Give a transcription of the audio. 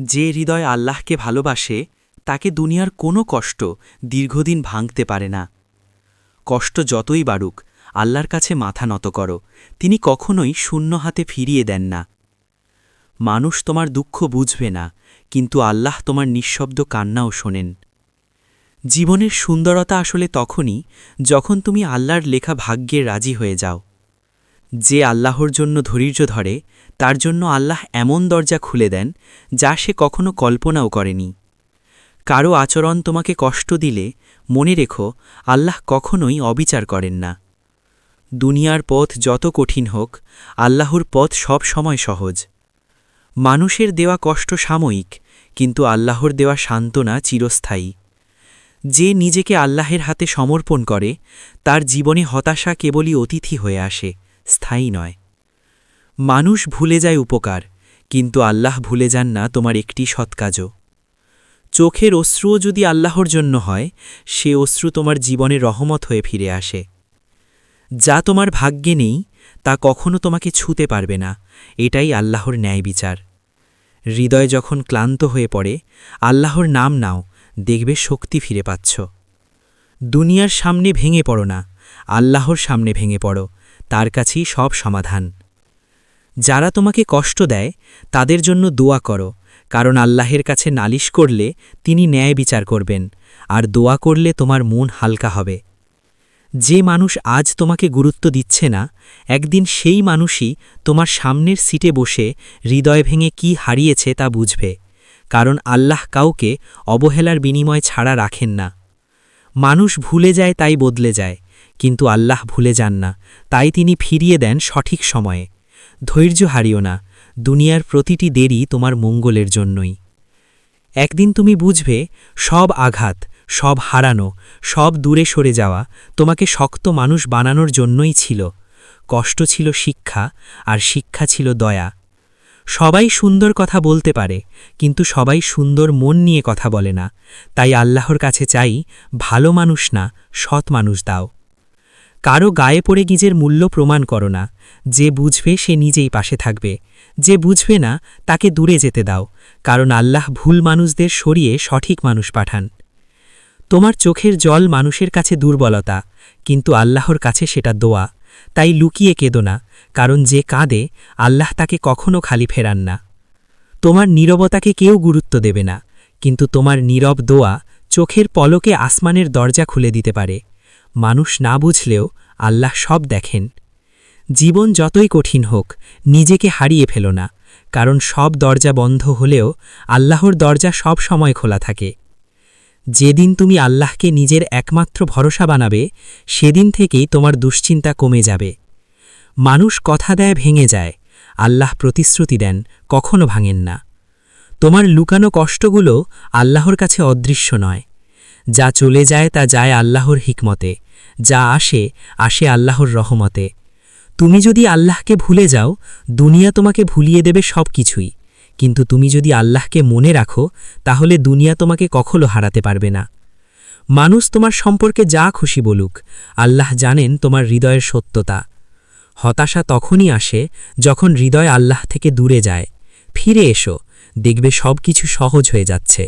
যে হৃদয় আল্লাহকে ভালোবাসে তাকে দুনিয়ার কোনো কষ্ট দীর্ঘদিন ভাঙতে পারে না। কষ্ট যতই বাড়ুক, আল্লাহর কাছে মাথা নত করো, তিনি কখনোই শূন্য হাতে ফিরিয়ে দেন না। মানুষ তোমার দুঃখ বুঝবে না, কিন্তু আল্লাহ তোমার নিঃশব্দ কান্নাও শোনেন। জীবনের সুন্দরতা আসলে তখনই যখন তুমি আল্লাহর লেখা ভাগ্যে রাজি হয়ে যাও। যে আল্লাহর জন্য ধৈর্য ধরে তার জন্য আল্লাহ এমন দরজা খুলে দেন যা সে কখনো কল্পনাও করেনি। কারো আচরণ তোমাকে কষ্ট দিলে মনে রেখো, আল্লাহ কখনোই অবিচার করেন না। দুনিয়ার পথ যত কঠিন হোক, আল্লাহর পথ সব সময় সহজ। মানুষের দেওয়া কষ্ট সাময়িক, কিন্তু আল্লাহর দেওয়া সান্ত্বনা চিরস্থায়ী। যে নিজেকে আল্লাহের হাতে সমর্পণ করে তার জীবনে হতাশা কেবলই অতিথি হয়ে আসে, স্থায়ী নয়। মানুষ ভুলে যায় উপকার, কিন্তু আল্লাহ ভুলে যান না তোমার একটি সৎকাজও। চোখের অশ্রুও যদি আল্লাহর জন্য হয়, সে অশ্রু তোমার জীবনে রহমত হয়ে ফিরে আসে। যা তোমার ভাগ্যে নেই তা কখনো তোমাকে ছুঁতে পারবে না, এটাই আল্লাহর ন্যায় বিচার। হৃদয় যখন ক্লান্ত হয়ে পড়ে, আল্লাহর নাম নাও, দেখবে শক্তি ফিরে পাচ্ছ। দুনিয়ার সামনে ভেঙে পড়ো না, আল্লাহর সামনে ভেঙে পড়ো, তার কাছেই সব সমাধান। যারা তোমাকে কষ্ট দেয় তাদের জন্য দোয়া করো, কারণ আল্লাহের কাছে নালিশ করলে তিনি ন্যায় বিচার করবেন, আর দোয়া করলে তোমার মন হালকা হবে। যে মানুষ আজ তোমাকে গুরুত্ব দিচ্ছে না, একদিন সেই মানুষই তোমার সামনের সিটে বসে হৃদয় ভেঙে কি হারিয়েছে তা বুঝবে, কারণ আল্লাহ কাউকে অবহেলার বিনিময় ছাড়া রাখেন না। মানুষ ভুলে যায় তাই বদলে যায়, কিন্তু আল্লাহ ভুলে যান না, তাই তিনি ফিরিয়ে দেন সঠিক সময়ে। ধৈর্য হারিও না, দুনিয়ার প্রতিটি দেরি তোমার মঙ্গলের জন্যই। একদিন তুমি বুঝবে, সব আঘাত, সব হারানো, সব দূরে সরে যাওয়া তোমাকে শক্ত মানুষ বানানোর জন্যই ছিল। কষ্ট ছিল শিক্ষা, আর শিক্ষা ছিল দয়া। সবাই সুন্দর কথা বলতে পারে, কিন্তু সবাই সুন্দর মন নিয়ে কথা বলে না। তাই আল্লাহর কাছে চাই, ভালো মানুষ না, সৎ মানুষ দাও। কারো গায়ে পড়ে নিজের মূল্য প্রমাণ করো না। যে বুঝবে সে নিজেই পাশে থাকবে, যে বুঝবে না তাকে দূরে যেতে দাও, কারণ আল্লাহ ভুল মানুষদের সরিয়ে সঠিক মানুষ পাঠান। তোমার চোখের জল মানুষের কাছে দুর্বলতা, কিন্তু আল্লাহর কাছে সেটা দোয়া। তাই লুকিয়ে কেঁদো না, কারণ যে কাঁদে আল্লাহ তাকে কখনো খালি ফেরান না। তোমার নীরবতাকে কেউ গুরুত্ব দেবে না, কিন্তু তোমার নীরব দোয়া চোখের পলকে আসমানের দরজা খুলে দিতে পারে। মানুষ না বুঝলেও আল্লাহ সব দেখেন। জীবন যতই কঠিন হোক, নিজেকে হারিয়ে ফেলো না, কারণ সব দরজা বন্ধ হলেও আল্লাহর দরজা সব সময় খোলা থাকে। যেদিন তুমি আল্লাহকে নিজের একমাত্র ভরসা বানাবে, সেদিন থেকেই তোমার দুশ্চিন্তা কমে যাবে। মানুষ কথা দেয় ভেঙে যায়, আল্লাহ প্রতিশ্রুতি দেন, কখনো ভাঙেন না। তোমার লুকানো কষ্টগুলো আল্লাহর কাছে অদৃশ্য নয়। যা চলে যায় তা যায় আল্লাহর হিকমতে, যা আসে আসে আল্লাহর রহমতে। তুমি যদি আল্লাহকে ভুলে যাও, দুনিয়া তোমাকে ভুলিয়ে দেবে সব কিছুই, কিন্তু তুমি যদি আল্লাহকে মনে রাখো, তাহলে দুনিয়া তোমাকে কখনো হারাতে পারবে না। মানুষ তোমার সম্পর্কে যা খুশি বলুক, আল্লাহ জানেন তোমার হৃদয়ের সত্যতা। হতাশা তখনই আসে যখন হৃদয় আল্লাহ থেকে দূরে যায়। ফিরে এসো, দেখবে সব কিছু সহজ হয়ে যাচ্ছে।